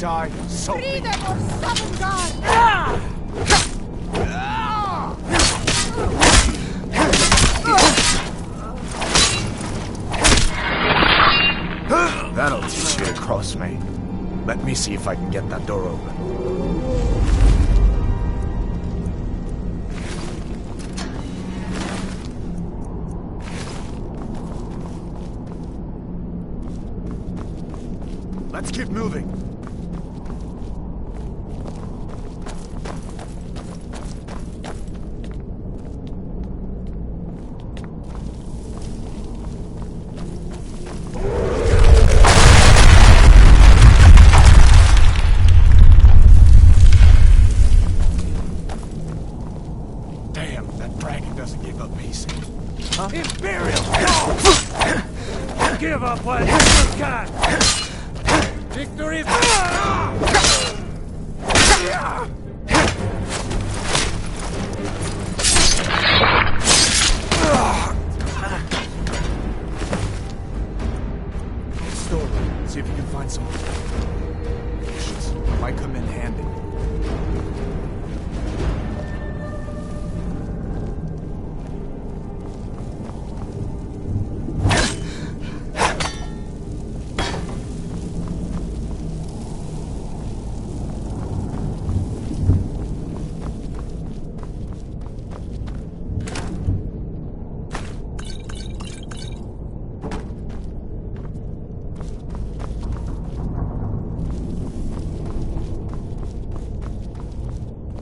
die, so Free them or summon God! That'll teach you to cross me. Let me see if I can get that door open. Let's keep moving. Damn, that dragon doesn't give up easy. Huh? Imperial! Don't give up what you got! Victory! Store. See if you can find some potions. Might come in handy.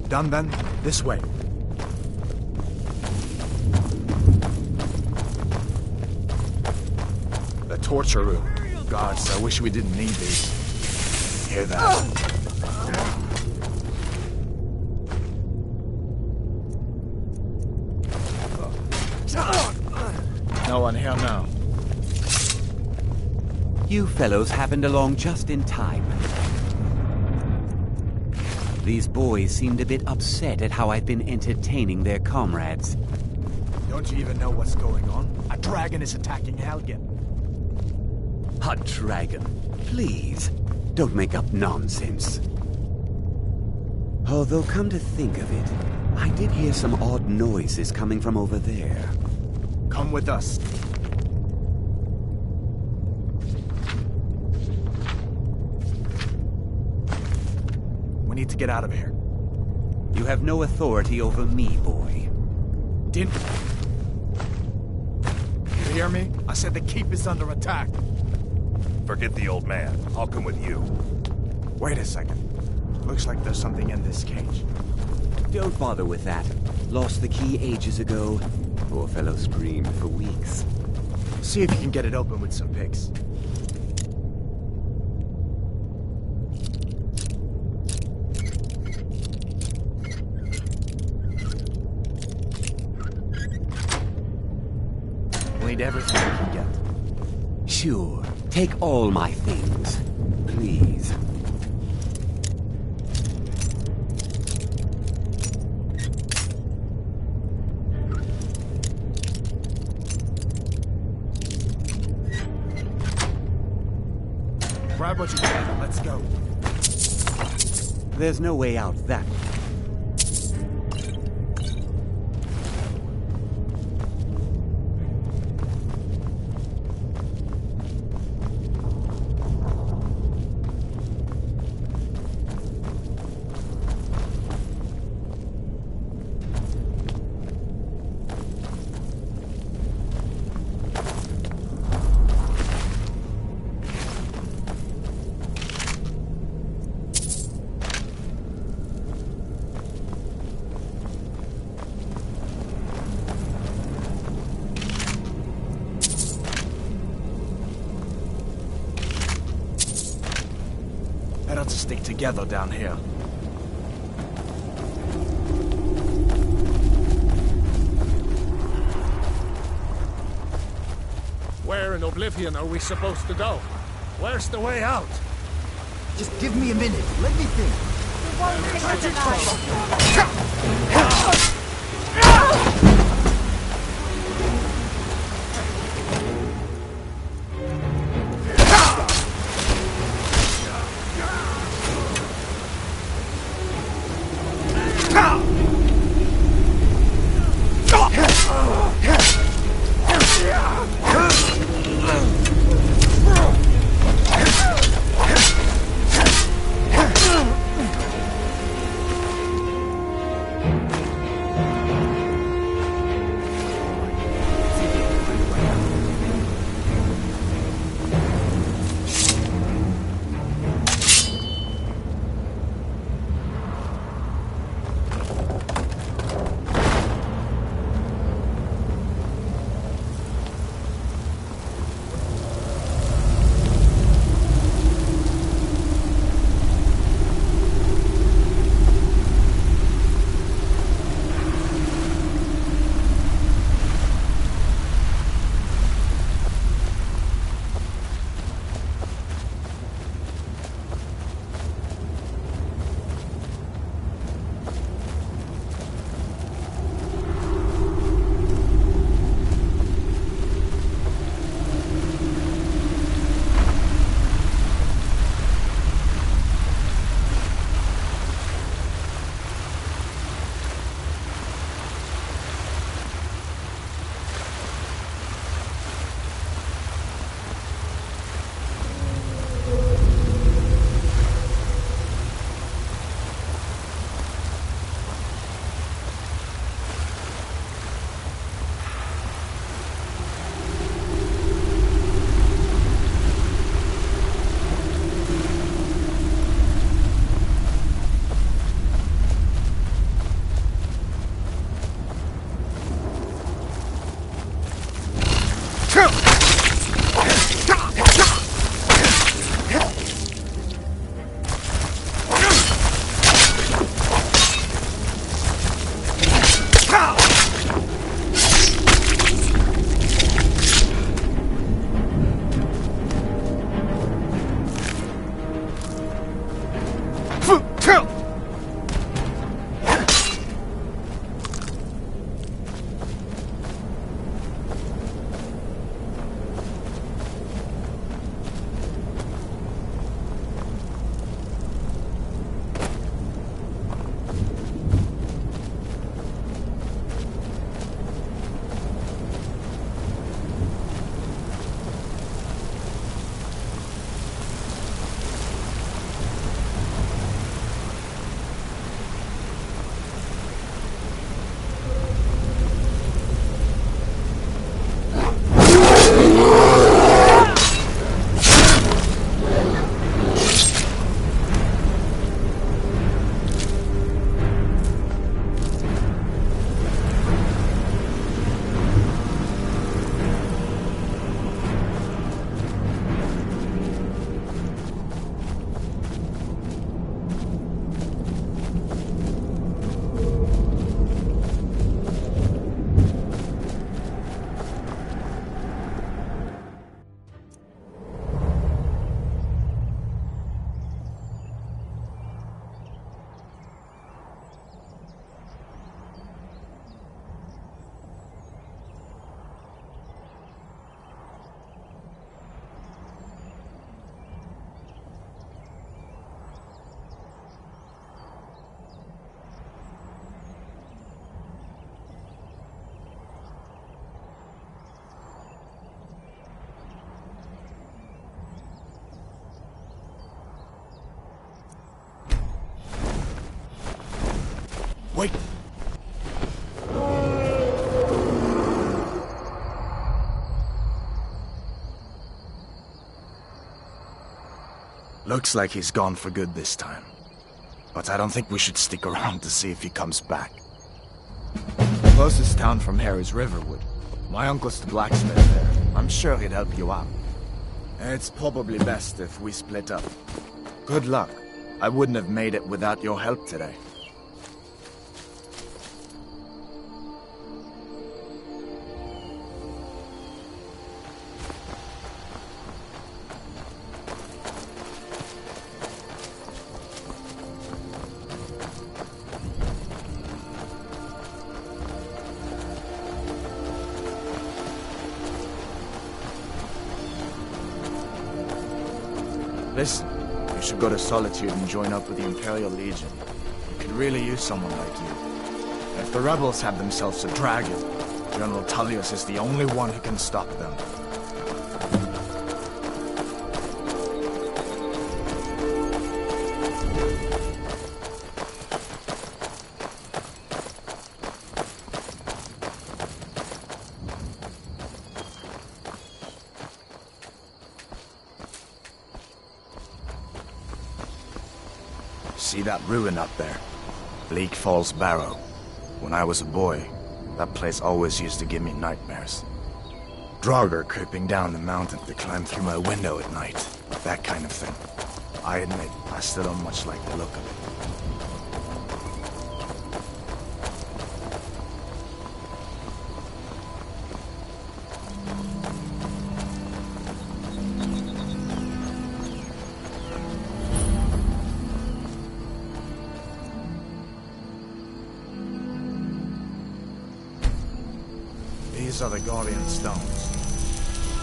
Done then? This way. The torture room. Gods, I wish we didn't need these. Hear that? No one here now. You fellows happened along just in time. These boys seemed a bit upset at how I'd been entertaining their comrades. Don't you even know what's going on? A dragon is attacking Helgen. A dragon. Please, don't make up nonsense. Although, come to think of it, I did hear some odd noises coming from over there. Come with us. We need to get out of here. You have no authority over me, boy. Didn't... You hear me? I said the keep is under attack. Forget the old man. I'll come with you. Wait a second. Looks like there's something in this cage. Don't bother with that. Lost the key ages ago. Poor fellow screamed for weeks. See if you can get it open with some picks. We need everything we can get. Sure. Take all my things. Please. Grab what you can and let's go. There's no way out that way. Better to stick together down here. Where in Oblivion are we supposed to go? Where's the way out? Just give me a minute. Let me think. We won't take it alive. Wait! Looks like he's gone for good this time. But I don't think we should stick around to see if he comes back. The closest town from here is Riverwood. My uncle's the blacksmith there. I'm sure he'd help you out. It's probably best if we split up. Good luck. I wouldn't have made it without your help today. Listen, you should go to Solitude and join up with the Imperial Legion. We could really use someone like you. If the rebels have themselves a dragon, General Tullius is the only one who can stop them. See that ruin up there? Bleak Falls Barrow. When I was a boy, that place always used to give me nightmares. Draugr creeping down the mountain to climb through my window at night. That kind of thing. I admit, I still don't much like the look of it. These are the Guardian Stones.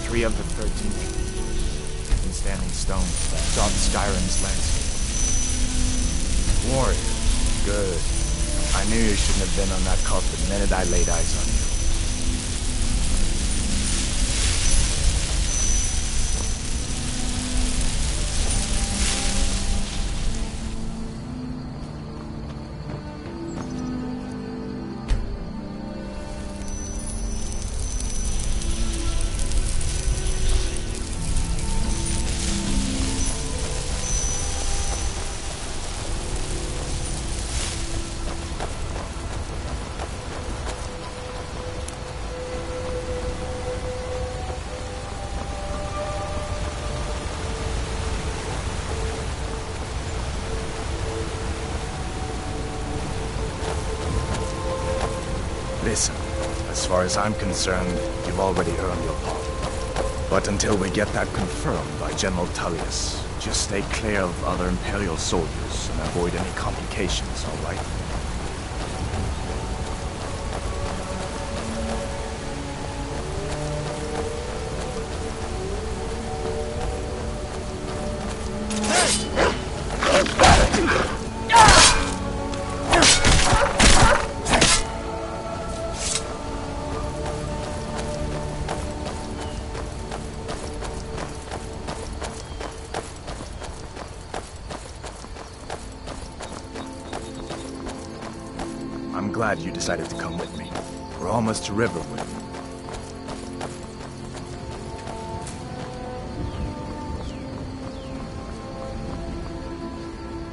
3 of the 13 standing stones that dot Skyrim's landscape. Warrior. Good. I knew you shouldn't have been on that cult the minute I laid eyes on you. Listen, as far as I'm concerned, you've already earned your pardon. But until we get that confirmed by General Tullius, Just stay clear of other Imperial soldiers and avoid any complications, all right? I'm glad you decided to come with me. We're almost to Riverwood.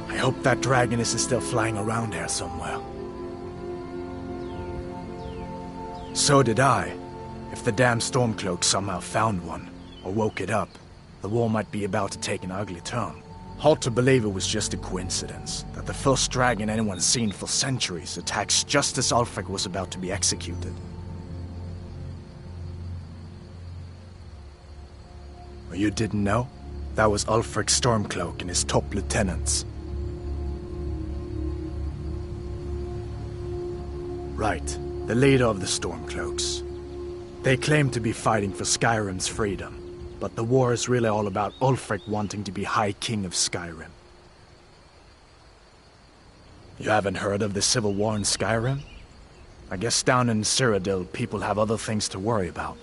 I hope that dragoness is still flying around here somewhere. So did I. If the damn Stormcloak somehow found one, or woke it up, the war might be about to take an ugly turn. Hard to believe it was just a coincidence, that the first dragon anyone's seen for centuries attacks just as Ulfric was about to be executed. Or you didn't know? That was Ulfric's Stormcloak and his top lieutenants. Right, the leader of the Stormcloaks. They claim to be fighting for Skyrim's freedom. But the war is really all about Ulfric wanting to be High King of Skyrim. You haven't heard of the civil war in Skyrim? I guess down in Cyrodiil, people have other things to worry about.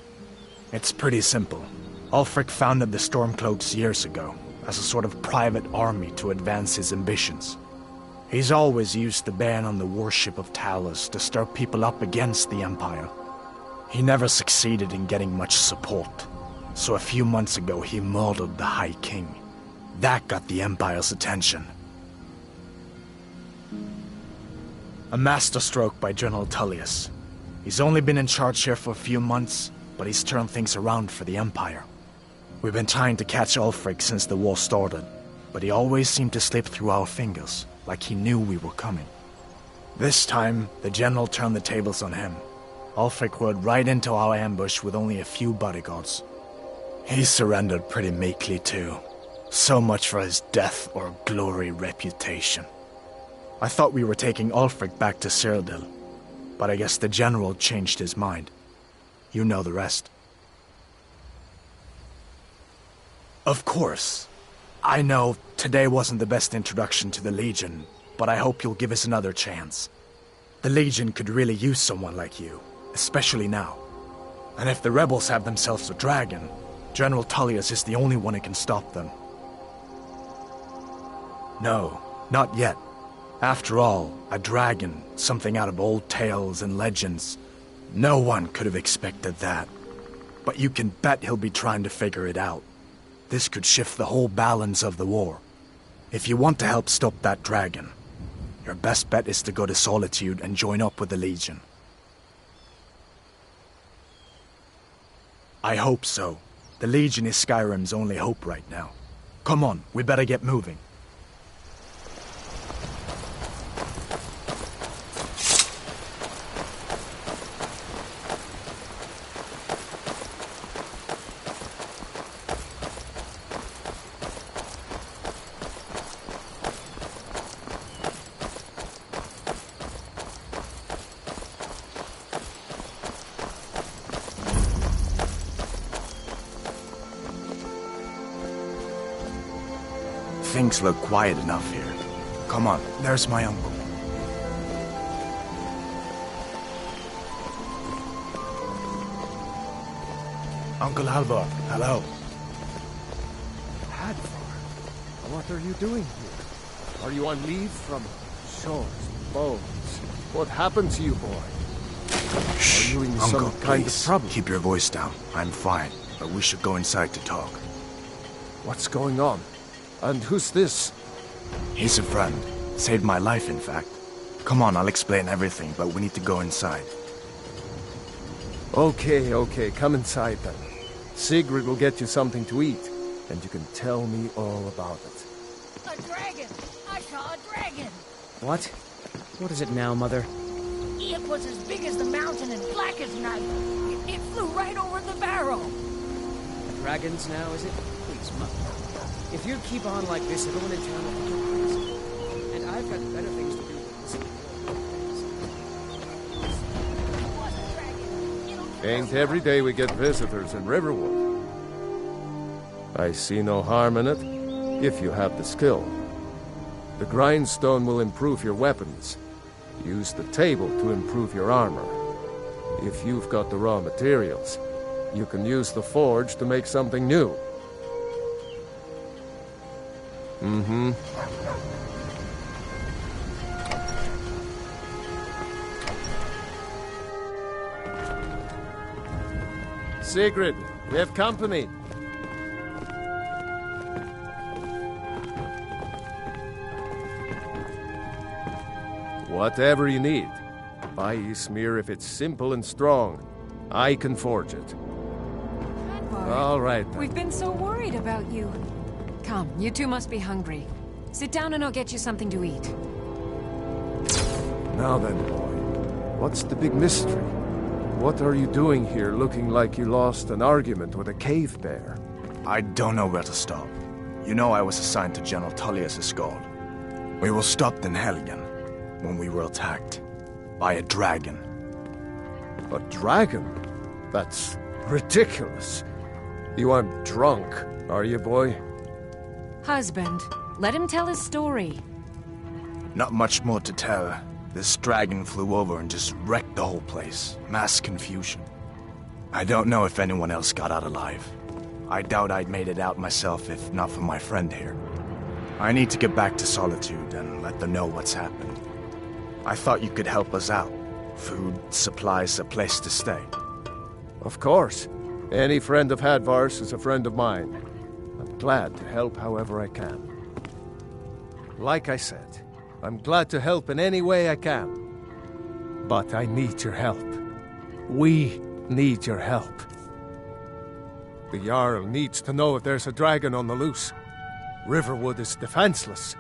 It's pretty simple. Ulfric founded the Stormcloaks years ago, as a sort of private army to advance his ambitions. He's always used the ban on the worship of Talos to stir people up against the Empire. He never succeeded in getting much support. So a few months ago, he murdered the High King. That got the Empire's attention. A masterstroke by General Tullius. He's only been in charge here for a few months, but he's turned things around for the Empire. We've been trying to catch Ulfric since the war started, but he always seemed to slip through our fingers, like he knew we were coming. This time, the General turned the tables on him. Ulfric rode right into our ambush with only a few bodyguards. He surrendered pretty meekly, too. So much for his death or glory reputation. I thought we were taking Ulfric back to Cyrodiil, but I guess the General changed his mind. You know the rest. Of course. I know today wasn't the best introduction to the Legion, but I hope you'll give us another chance. The Legion could really use someone like you, especially now. And if the rebels have themselves a dragon, General Tullius is the only one who can stop them. No, not yet. After all, a dragon, something out of old tales and legends. No one could have expected that. But you can bet he'll be trying to figure it out. This could shift the whole balance of the war. If you want to help stop that dragon, your best bet is to go to Solitude and join up with the Legion. I hope so. The Legion is Skyrim's only hope right now. Come on, we better get moving. Things look quiet enough here. Come on, there's my uncle. Uncle Halvor, hello. Hadvar, what are you doing here? Are you on leave from swords, bows? What happened to you, boy? Shh, Are you in Uncle, some kind of please, trouble? keep your voice down. I'm fine, but we should go inside to talk. What's going on? And who's this? He's a friend. Saved my life, in fact. Come on, I'll explain everything, but we need to go inside. Okay, come inside then. Sigrid will get you something to eat, and you can tell me all about it. A dragon! I saw a dragon! What? What is it now, Mother? It was as big as the mountain and black as night. It flew right over the barrel. Dragons now, is it? Please, Mother. If you keep on like this, everyone in town will think you're crazy. And I've got better things to do than listen to your Ain't every day we get visitors in Riverwood. I see no harm in it, if you have the skill. The grindstone will improve your weapons. Use the table to improve your armor. If you've got the raw materials, you can use the forge to make something new. Mm-hmm. Sigrid, we have company. Whatever you need. Buy Ismir if it's simple and strong. I can forge it. All right, then. We've been so worried about you. Come, you two must be hungry. Sit down and I'll get you something to eat. Now then, boy. What's the big mystery? What are you doing here looking like you lost an argument with a cave bear? I don't know where to stop. You know I was assigned to General Tullius' Skald. We were stopped in Helgen when we were attacked by a dragon. A dragon? That's ridiculous. You aren't drunk, are you, boy? Husband, let him tell his story. Not much more to tell. This dragon flew over and just wrecked the whole place. Mass confusion. I don't know if anyone else got out alive. I doubt I'd made it out myself if not for my friend here. I need to get back to Solitude and let them know what's happened. I thought you could help us out. Food, supplies, a place to stay. Of course. Any friend of Hadvar's is a friend of mine. I'm glad to help however I can. Like I said, I'm glad to help in any way I can. But I need your help. We need your help. The Jarl needs to know if there's a dragon on the loose. Riverwood is defenseless.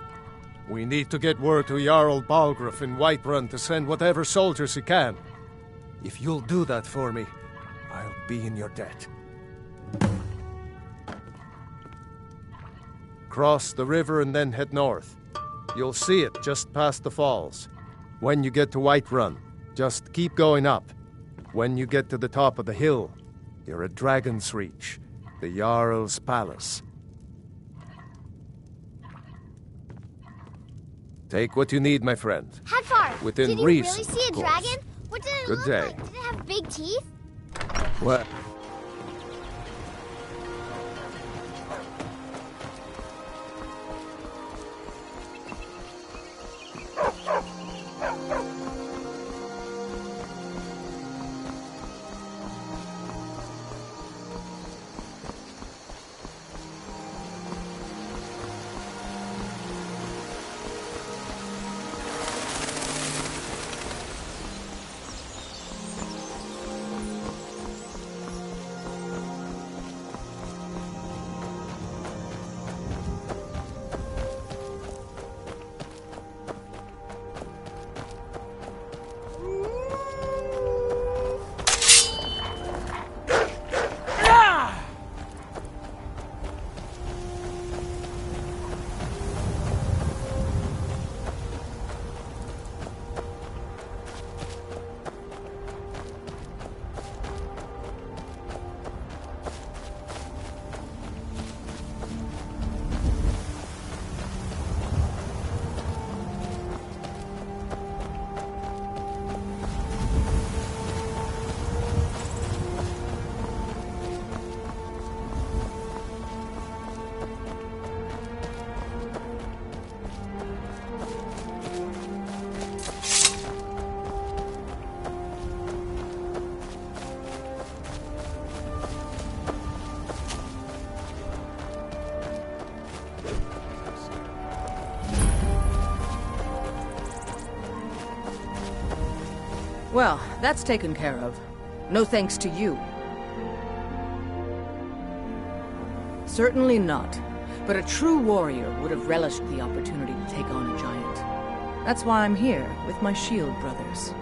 We need to get word to Jarl Balgruuf in Whiterun to send whatever soldiers he can. If you'll do that for me, I'll be in your debt. Cross the river and then head north. You'll see it just past the falls. When you get to Whiterun, just keep going up. When you get to the top of the hill, you're at Dragon's Reach, the Jarl's palace. Take what you need, my friend. Hadvar, Within did you reason, really see a of course. dragon? What did it Good look day. like? Did it have big teeth? What? Well, that's taken care of. No thanks to you. Certainly not. But a true warrior would have relished the opportunity to take on a giant. That's why I'm here, with my shield brothers.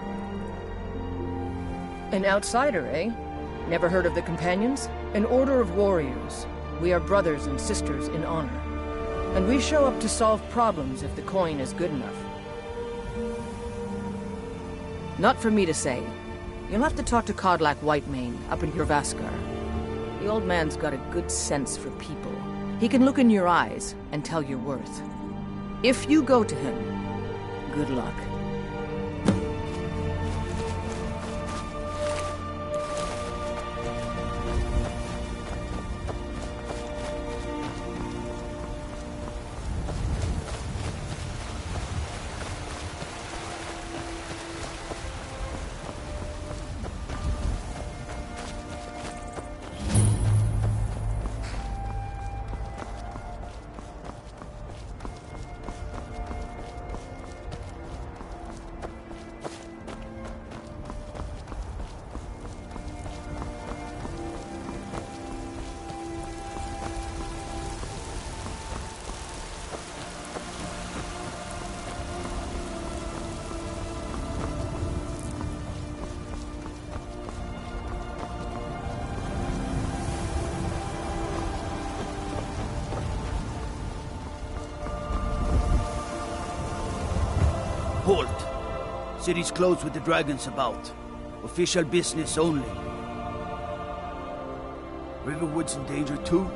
An outsider, eh? Never heard of the Companions? An order of warriors. We are brothers and sisters in honor. And we show up to solve problems if the coin is good enough. Not for me to say. You'll have to talk to Codlac Whitemane up in Jorvaskar. The old man's got a good sense for people. He can look in your eyes and tell your worth. If you go to him, good luck. Halt! City's closed with the dragons about. Official business only. Riverwood's in danger too?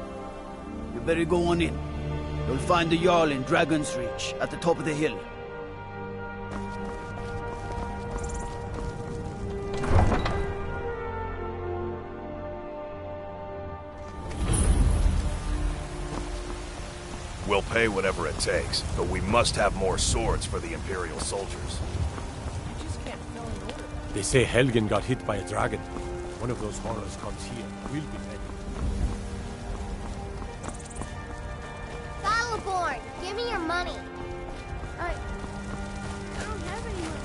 You better go on in. You'll find the Jarl in Dragon's Reach, at the top of the hill. We'll pay whatever it takes, but we must have more swords for the Imperial soldiers. They say Helgen got hit by a dragon. One of those horrors comes here. We'll be ready. Battleborn, give me your money. I don't have any money.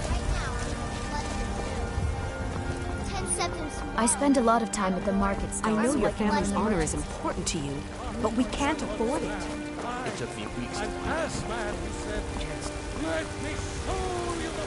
Right now, 10 seconds. I spend a lot of time at the markets. I know your family's honor is important to you, but we can't afford it. It took me weeks to pass, man, he said. Let me show you the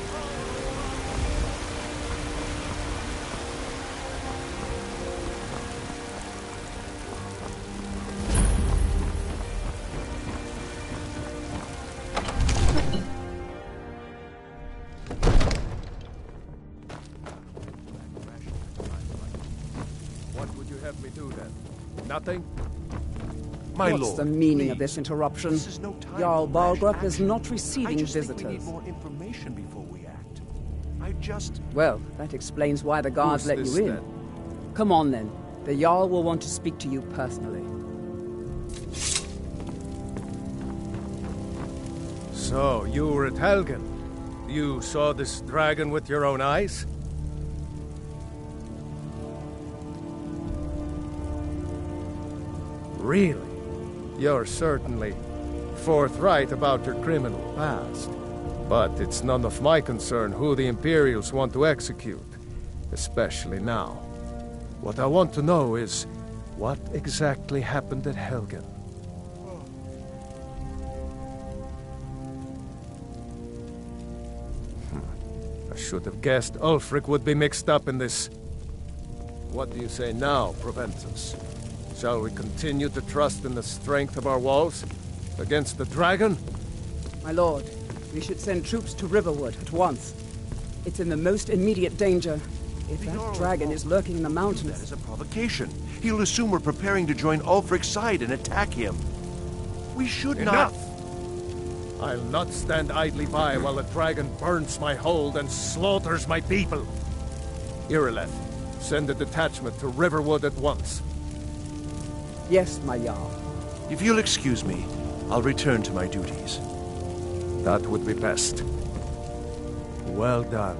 What would you have me do then? Nothing? What's the meaning of this interruption? Jarl Balgrup is not receiving visitors. Think we need more information before we act. Well, that explains why the guards let you in. Then? Come on then. The Jarl will want to speak to you personally. So, you were at Helgen. You saw this dragon with your own eyes? Really? You're certainly forthright about your criminal past. But it's none of my concern who the Imperials want to execute, especially now. What I want to know is, what exactly happened at Helgen? I should have guessed Ulfric would be mixed up in this. What do you say now, Proventus? Shall we continue to trust in the strength of our walls against the dragon? My lord, we should send troops to Riverwood at once. It's in the most immediate danger. If that dragon is lurking in the mountains... That is a provocation. He'll assume we're preparing to join Ulfric's side and attack him. We should Enough! not... I'll not stand idly by while the dragon burns my hold and slaughters my people. Irileth, send a detachment to Riverwood at once. Yes, my Jarl. If you'll excuse me, I'll return to my duties. That would be best. Well done.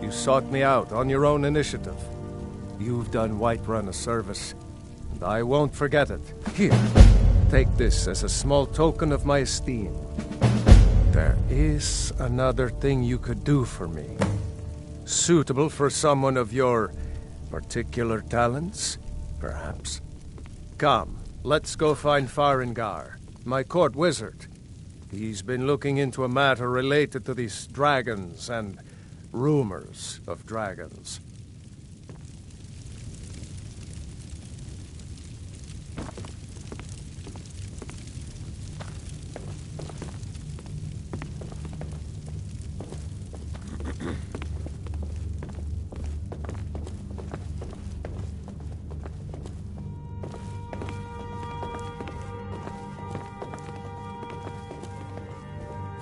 You sought me out on your own initiative. You've done Whiterun a service, and I won't forget it. Here, take this as a small token of my esteem. There is another thing you could do for me. Suitable for someone of your particular talents, perhaps? Come, let's go find Farengar, my court wizard. He's been looking into a matter related to these dragons and rumors of dragons.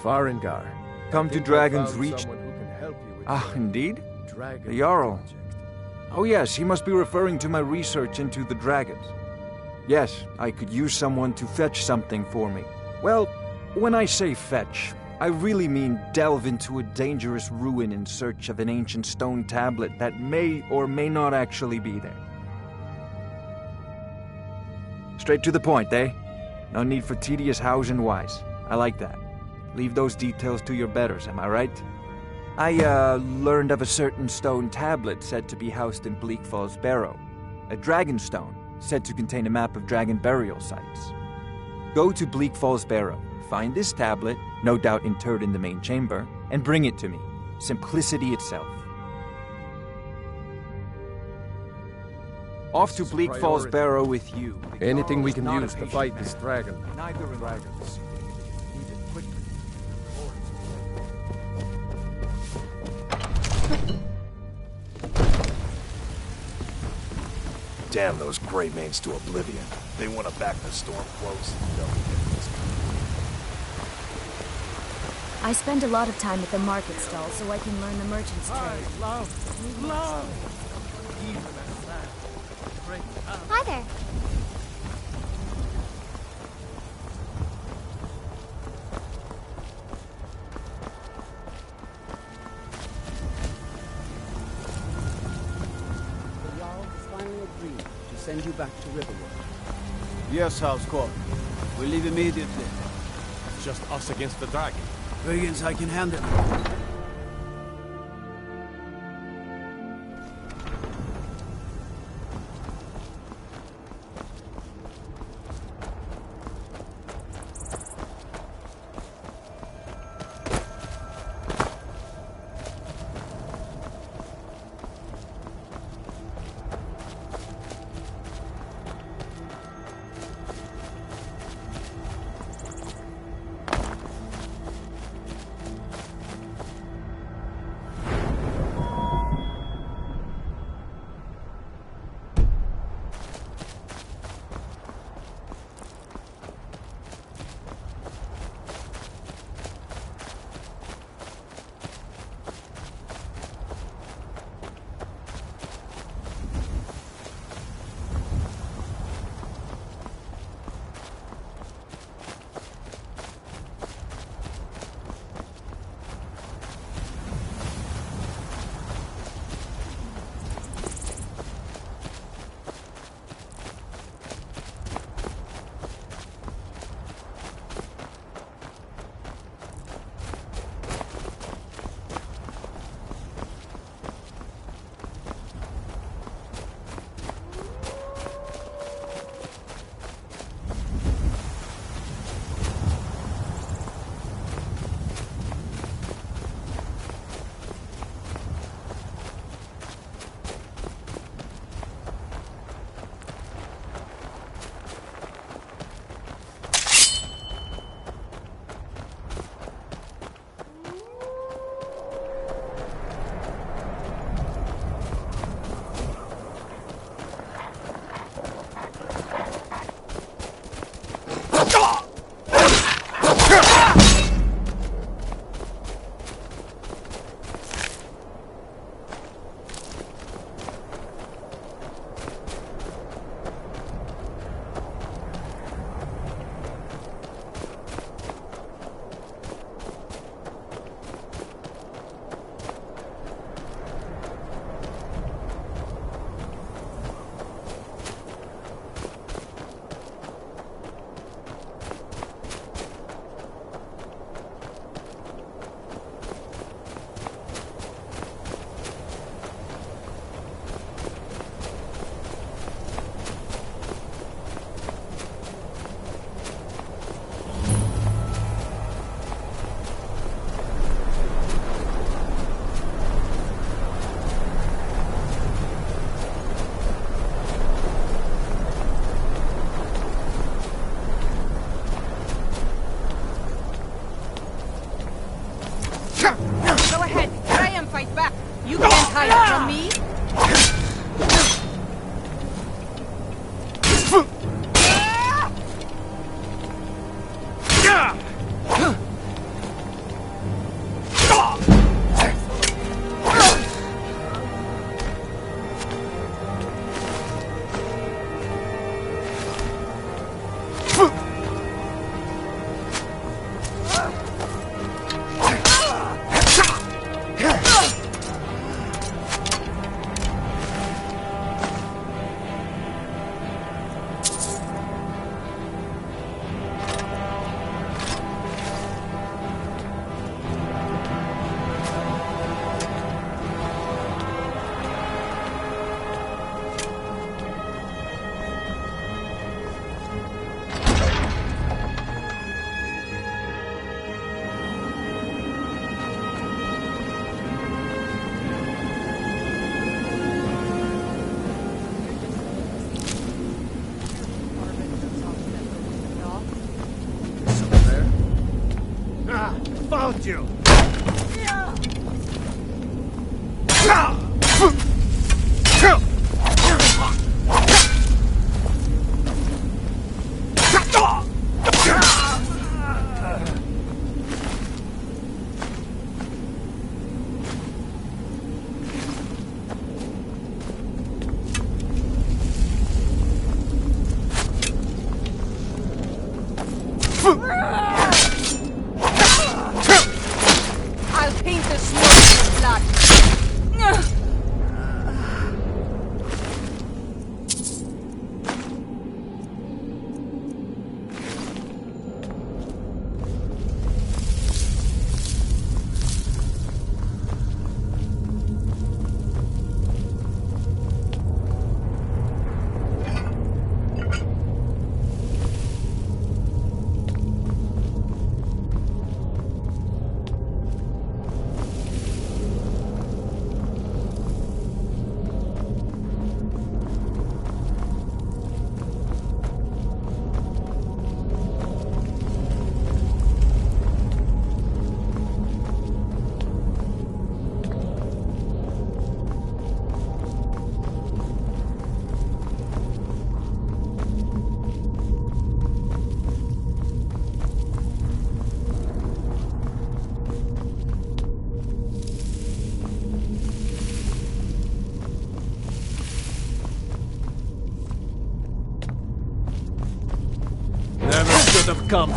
Farengar. Come to Think I Dragon's found Reach. someone who can help you with Ah, your indeed? dragon The Jarl. project. Oh yes, he must be referring to my research into the dragons. Yes, I could use someone to fetch something for me. Well, when I say fetch, I really mean delve into a dangerous ruin in search of an ancient stone tablet that may or may not actually be there. Straight to the point, eh? No need for tedious hows and whys. I like that. Leave those details to your betters, am I right? I, learned of a certain stone tablet said to be housed in Bleak Falls Barrow. A dragon stone, said to contain a map of dragon burial sites. Go to Bleak Falls Barrow, find this tablet, no doubt interred in the main chamber, and bring it to me. Simplicity itself. Off to Bleak Falls Barrow with you. Anything we can use to fight this dragon. Neither dragons. Damn those Great Manes to oblivion. They want to back the storm close. I spend a lot of time at the market stall so I can learn the merchant's trade. Love. Hi there. The Jarl has finally agreed to send you back to Riverwood. Yes, House Court. We leave immediately. Just us against the dragon. Brigands I can handle. about you! I'll paint the smoke with blood. Never should have come.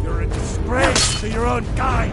You're a disgrace to your own kind.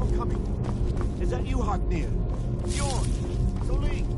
I'm coming. Is that you, Hognir? Bjorn! Soling!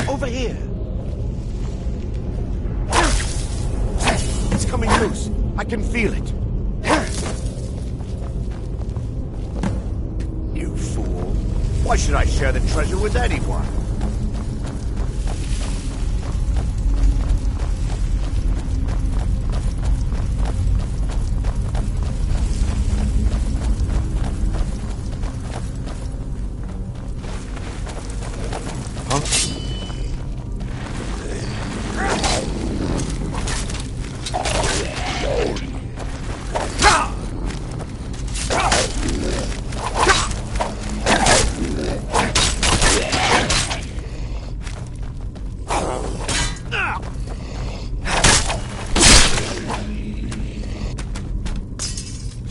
Over here! It's coming loose. I can feel it. You fool. Why should I share the treasure with anyone?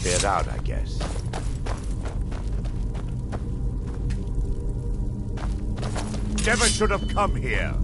Cleared out, I guess. Never should have come here.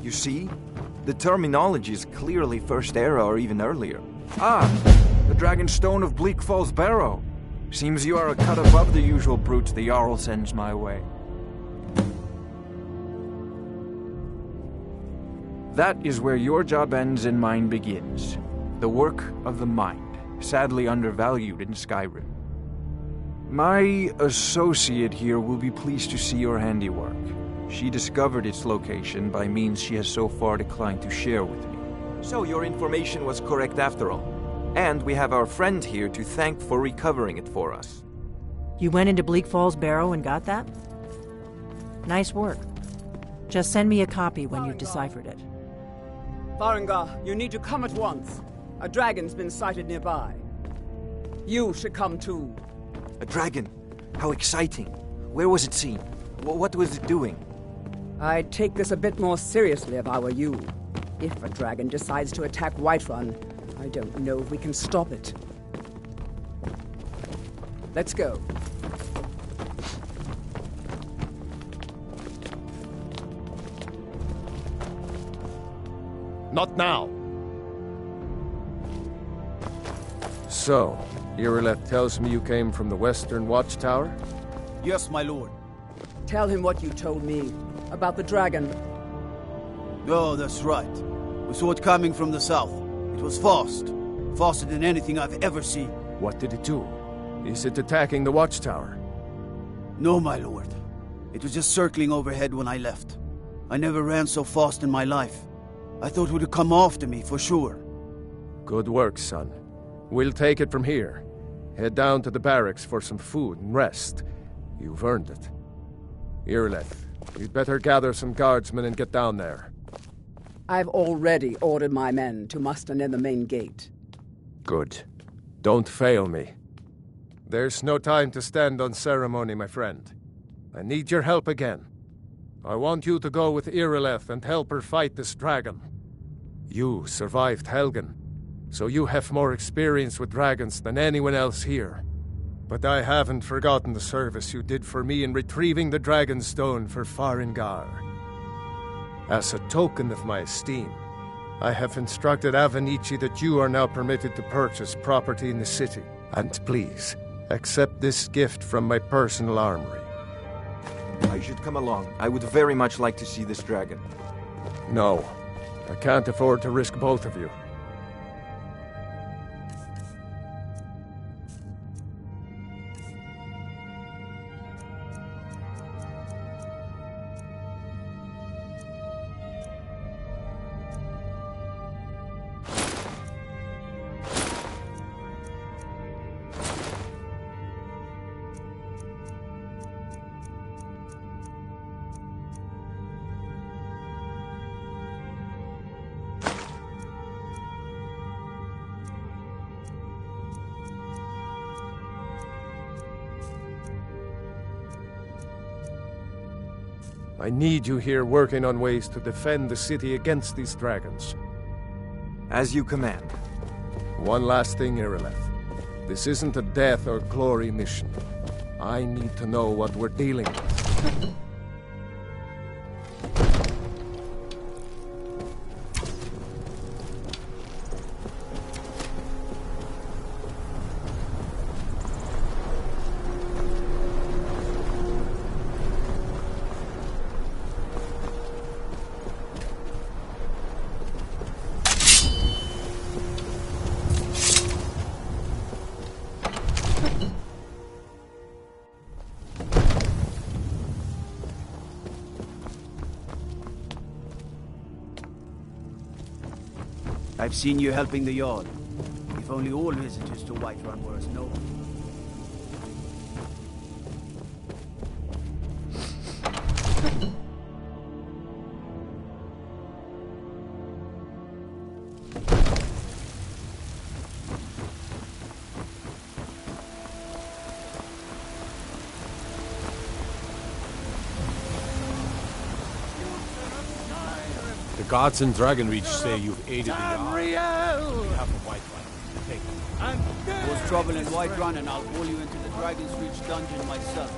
You see? The terminology is clearly First Era or even earlier. Ah! The Dragonstone of Bleak Falls Barrow. Seems you are a cut above the usual brutes the Jarl sends my way. That is where your job ends and mine begins. The work of the mind, sadly undervalued in Skyrim. My associate here will be pleased to see your handiwork. She discovered its location by means she has so far declined to share with me. So your information was correct after all. And we have our friend here to thank for recovering it for us. You went into Bleak Falls Barrow and got that? Nice work. Just send me a copy when you've deciphered it. Farengar, you need to come at once. A dragon's been sighted nearby. You should come too. A dragon? How exciting. Where was it seen? What was it doing? I'd take this a bit more seriously if I were you. If a dragon decides to attack Whiterun, I don't know if we can stop it. Let's go. Not now. So, Irileth tells me you came from the Western Watchtower? Yes, my lord. Tell him what you told me about the dragon. Oh, that's right. We saw it coming from the south. It was fast. Faster than anything I've ever seen. What did it do? Is it attacking the Watchtower? No, my lord. It was just circling overhead when I left. I never ran so fast in my life. I thought it would come after me, for sure. Good work, son. We'll take it from here. Head down to the barracks for some food and rest. You've earned it. Irileth, you'd better gather some guardsmen and get down there. I've already ordered my men to muster near the main gate. Good. Don't fail me. There's no time to stand on ceremony, my friend. I need your help again. I want you to go with Irileth and help her fight this dragon. You survived Helgen, so you have more experience with dragons than anyone else here. But I haven't forgotten the service you did for me in retrieving the Dragonstone for Farengar. As a token of my esteem, I have instructed Avenici that you are now permitted to purchase property in the city. And please, accept this gift from my personal armory. I should come along. I would very much like to see this dragon. No, I can't afford to risk both of you. I need you here working on ways to defend the city against these dragons. As you command. One last thing, Irileth. This isn't a death or glory mission. I need to know what we're dealing with. I've seen you helping the Jarl. If only all visitors to Whiterun were as noble. The gods in Dragonreach say you've aided the Jarl on behalf of Whiterun. Take it. Cause trouble in Whiterun and I'll pull you into the Dragon's Reach dungeon myself.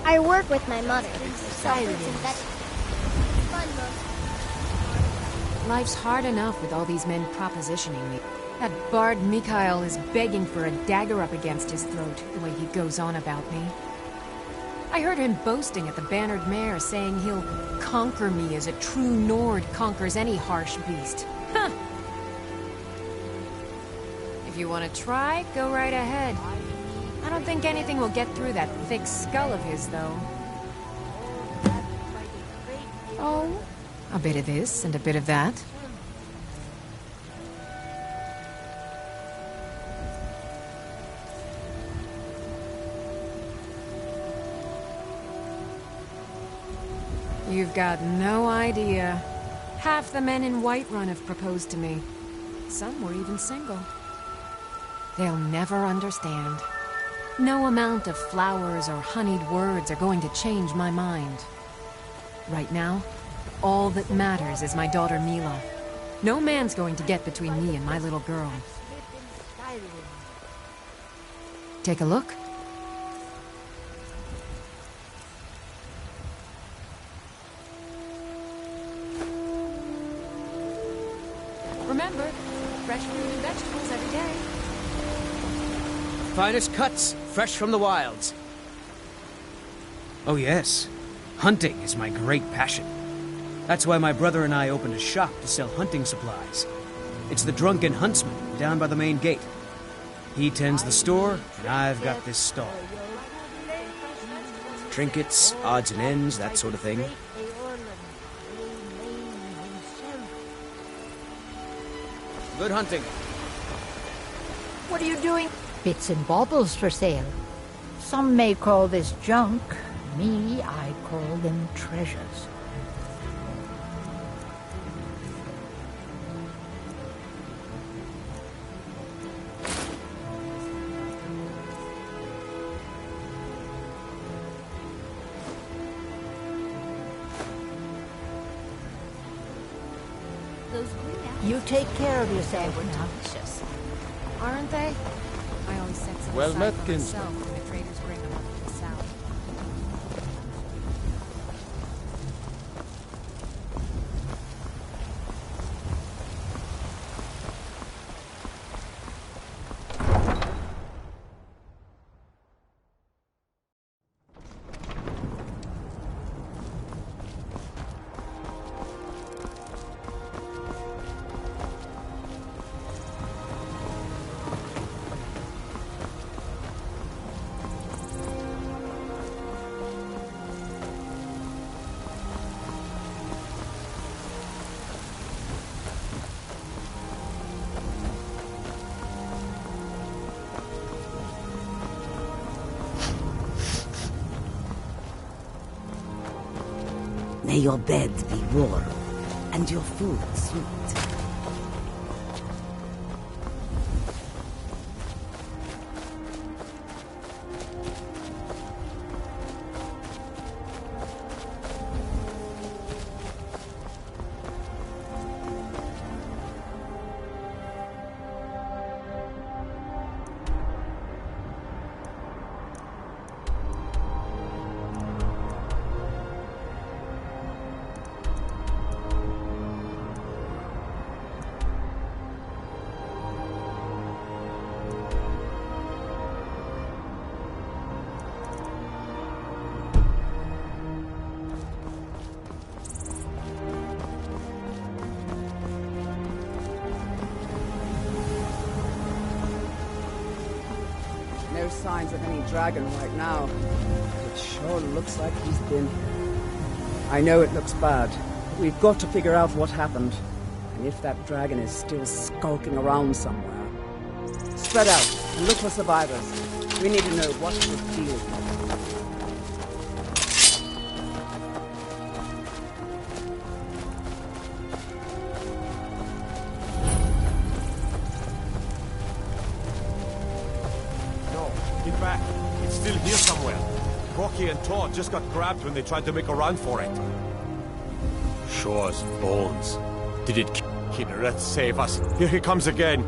I work with my mother. Skyrim. Fun, Mom. Life's hard enough with all these men propositioning me. That bard Mikhail is begging for a dagger up against his throat, the way he goes on about me. I heard him boasting at the Bannered Mare, saying he'll conquer me as a true Nord conquers any harsh beast. Huh! If you want to try, go right ahead. I don't think anything will get through that thick skull of his, though. Oh, a bit of this and a bit of that. You've got no idea. Half the men in Whiterun have proposed to me. Some were even single. They'll never understand. No amount of flowers or honeyed words are going to change my mind. Right now, all that matters is my daughter Mila. No man's going to get between me and my little girl. Take a look. Remember, fresh fruit and vegetables every day. Finest cuts, fresh from the wilds. Oh yes, hunting is my great passion. That's why my brother and I opened a shop to sell hunting supplies. It's the Drunken Huntsman down by the main gate. He tends the store, and I've got this stall. Trinkets, odds and ends, that sort of thing. Good hunting. What are you doing? Bits and baubles for sale. Some may call this junk. Me, I call them treasures. You take care of yourself now. Delicious. Aren't they? I always set some Well aside met, for kinsman. myself when the traders bring them up from the south. May your bed be warm, and your food sweet. No signs of any dragon right now. It sure looks like he's been. I know it looks bad, but we've got to figure out what happened. And if that dragon is still skulking around somewhere. Spread out and look for survivors. We need to know what to deal with. Get back. It's still here somewhere. Rocky and Todd just got grabbed when they tried to make a run for it. Shaw's bones. Did it kill her? Let's save us. Here he comes again.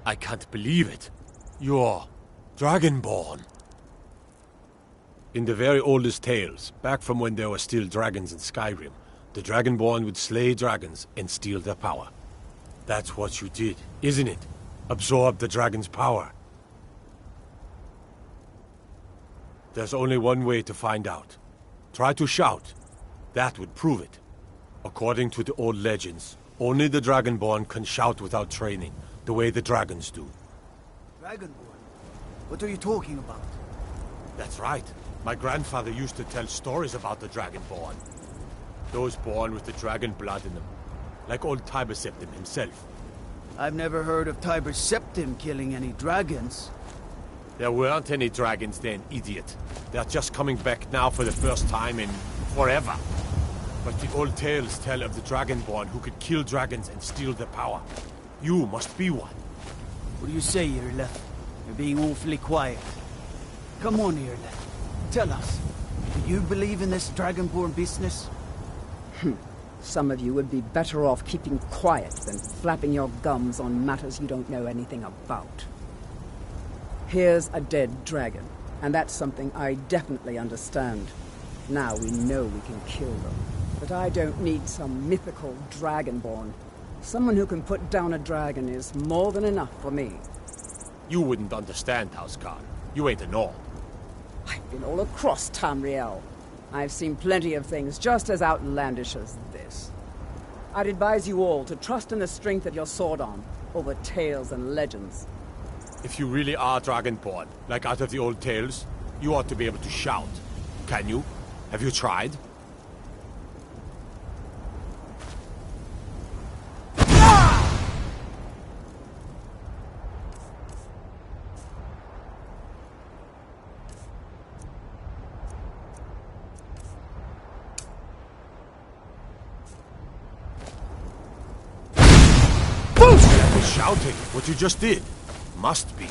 I can't believe it. You're Dragonborn. In the very oldest tales, back from when there were still dragons in Skyrim, the Dragonborn would slay dragons and steal their power. That's what you did, isn't it? Absorb the dragon's power. There's only one way to find out. Try to shout. That would prove it. According to the old legends, only the Dragonborn can shout without training, the way the dragons do. Dragonborn? What are you talking about? That's right. My grandfather used to tell stories about the Dragonborn. Those born with the dragon blood in them. Like old Tiber Septim himself. I've never heard of Tiber Septim killing any dragons. There weren't any dragons then, idiot. They're just coming back now for the first time in forever. But the old tales tell of the Dragonborn who could kill dragons and steal their power. You must be one. What do you say, Irle? You're being awfully quiet. Come on, Irle. Tell us. Do you believe in this Dragonborn business? Some of you would be better off keeping quiet than flapping your gums on matters you don't know anything about. Here's a dead dragon, and that's something I definitely understand. Now we know we can kill them. But I don't need some mythical Dragonborn. Someone who can put down a dragon is more than enough for me. You wouldn't understand, Houseguard. You ain't a Nord. I've been all across Tamriel. I've seen plenty of things just as outlandish as this. I'd advise you all to trust in the strength of your sword arm over tales and legends. If you really are Dragonborn, like out of the old tales, you ought to be able to shout. Can you? Have you tried? That was shouting, what you just did. Must be.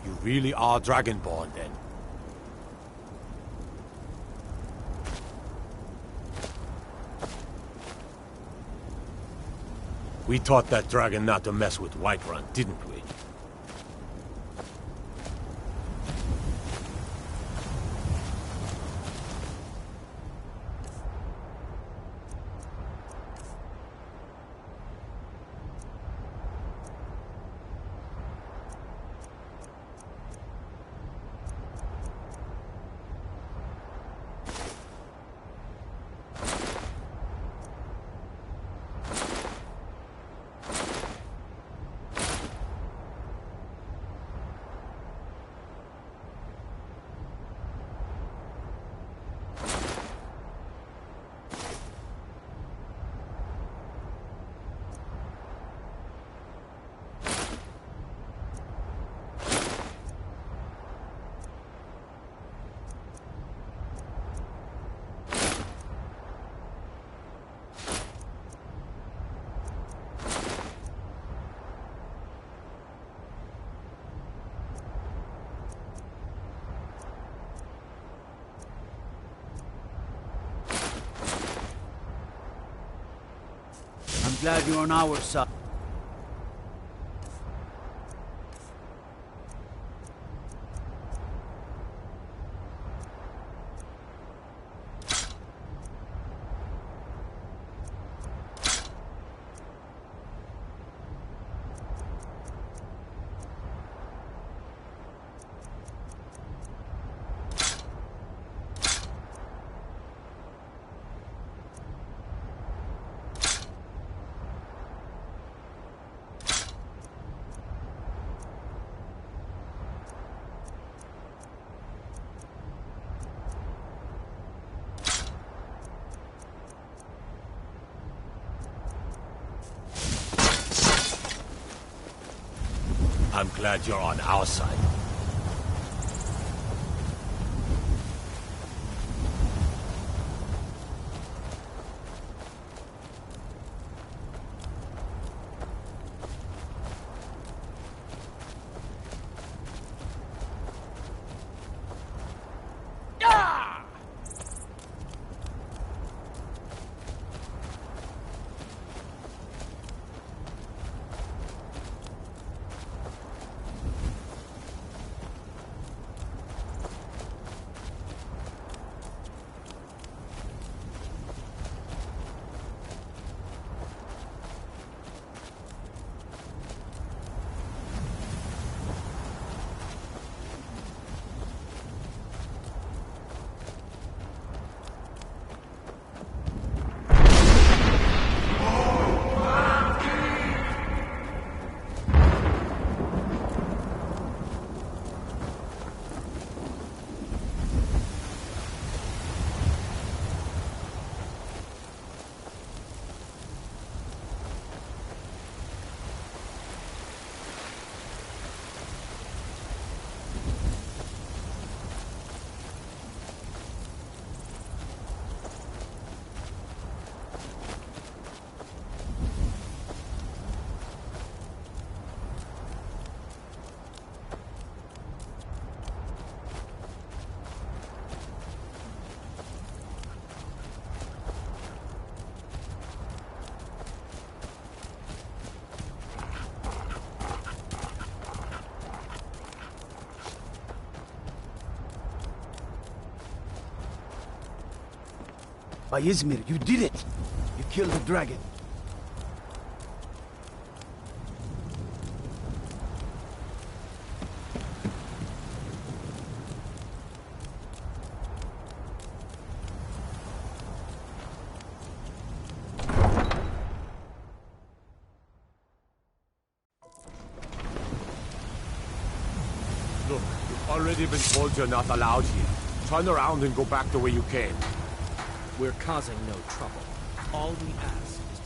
You really are Dragonborn, then. We taught that dragon not to mess with Whiterun, didn't we? I'm glad you're on our side. I'm glad you're on our side. By Izmir, you did it! You killed the dragon. Look, you've already been told you're not allowed here. Turn around and go back the way you came. We're causing no trouble. All we ask is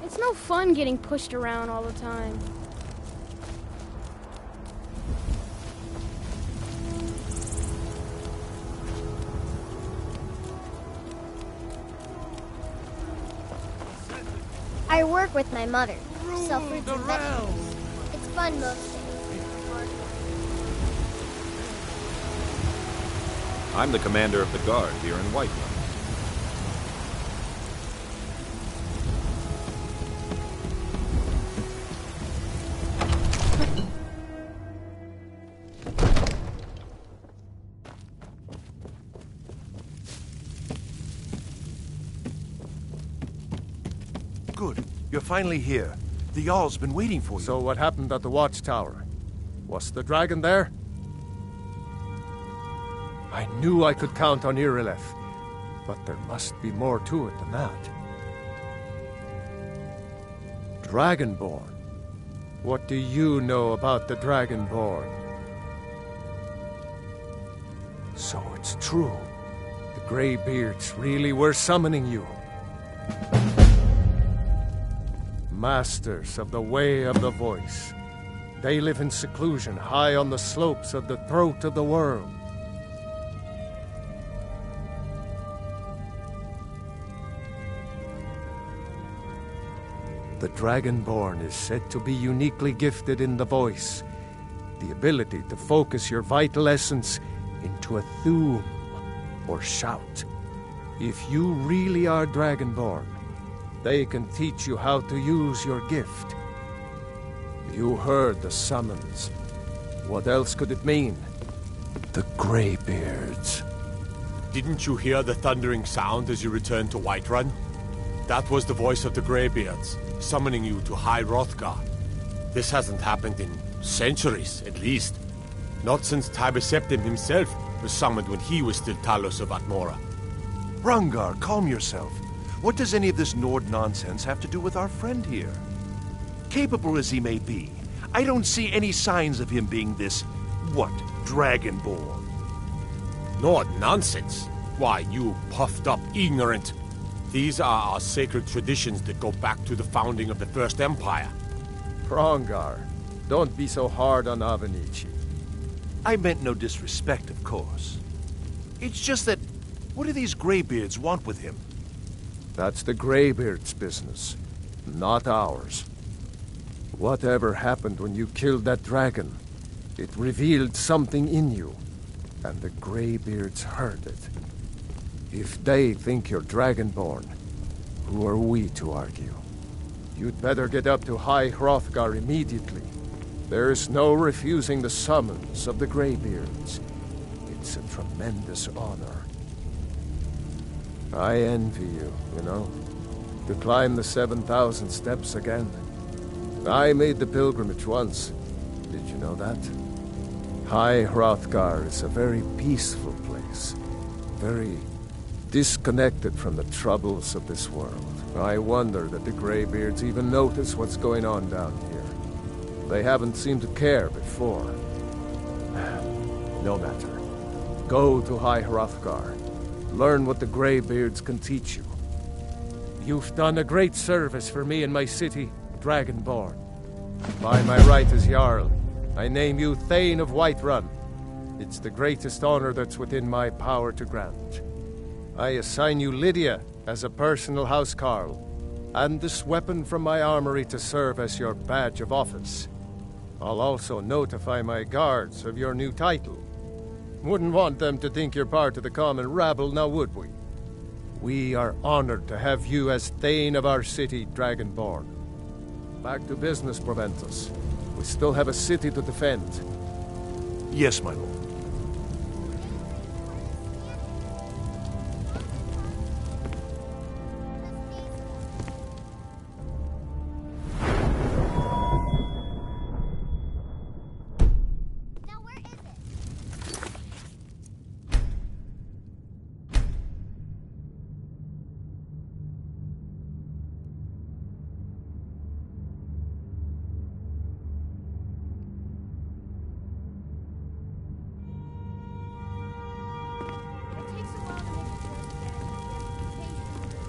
to... It's no fun getting pushed around all the time. I work with my mother. Sell fruits and vegetables. It's fun most days. I'm the commander of the guard here in Whiterun. Good. You're finally here. The Jarl's been waiting for you. So what happened at the watchtower? Was the dragon there? I knew I could count on Irileth, but there must be more to it than that. Dragonborn. What do you know about the Dragonborn? So it's true. The Greybeards really were summoning you. Masters of the Way of the Voice. They live in seclusion high on the slopes of the throat of the world. The Dragonborn is said to be uniquely gifted in the voice, the ability to focus your vital essence into a thum, or shout. If you really are Dragonborn, they can teach you how to use your gift. You heard the summons. What else could it mean? The Greybeards. Didn't you hear the thundering sound as you returned to Whiterun? That was the voice of the Greybeards, summoning you to High Hrothgar. This hasn't happened in centuries, at least. Not since Tiber Septim himself was summoned when he was still Talos of Atmora. Hrongar, calm yourself. What does any of this Nord nonsense have to do with our friend here? Capable as he may be, I don't see any signs of him being this, Dragonborn. Nord nonsense? Why, you puffed up ignorant. These are our sacred traditions that go back to the founding of the First Empire. Hrongar, don't be so hard on Avenici. I meant no disrespect, of course. It's just that, what do these Greybeards want with him? That's the Greybeards' business, not ours. Whatever happened when you killed that dragon, it revealed something in you, and the Greybeards heard it. If they think you're Dragonborn, who are we to argue? You'd better get up to High Hrothgar immediately. There's no refusing the summons of the Greybeards. It's a tremendous honor. I envy you, you know, to climb the 7,000 steps again. I made the pilgrimage once. Did you know that? High Hrothgar is a very peaceful place. Very disconnected from the troubles of this world. I wonder that the Greybeards even notice what's going on down here. They haven't seemed to care before. No matter. Go to High Hrothgar. Learn what the Greybeards can teach you. You've done a great service for me and my city, Dragonborn. By my right as Jarl, I name you Thane of Whiterun. It's the greatest honor that's within my power to grant. I assign you Lydia as a personal housecarl, and this weapon from my armory to serve as your badge of office. I'll also notify my guards of your new title. Wouldn't want them to think you're part of the common rabble, now would we? We are honored to have you as Thane of our city, Dragonborn. Back to business, Proventus. We still have a city to defend. Yes, my lord.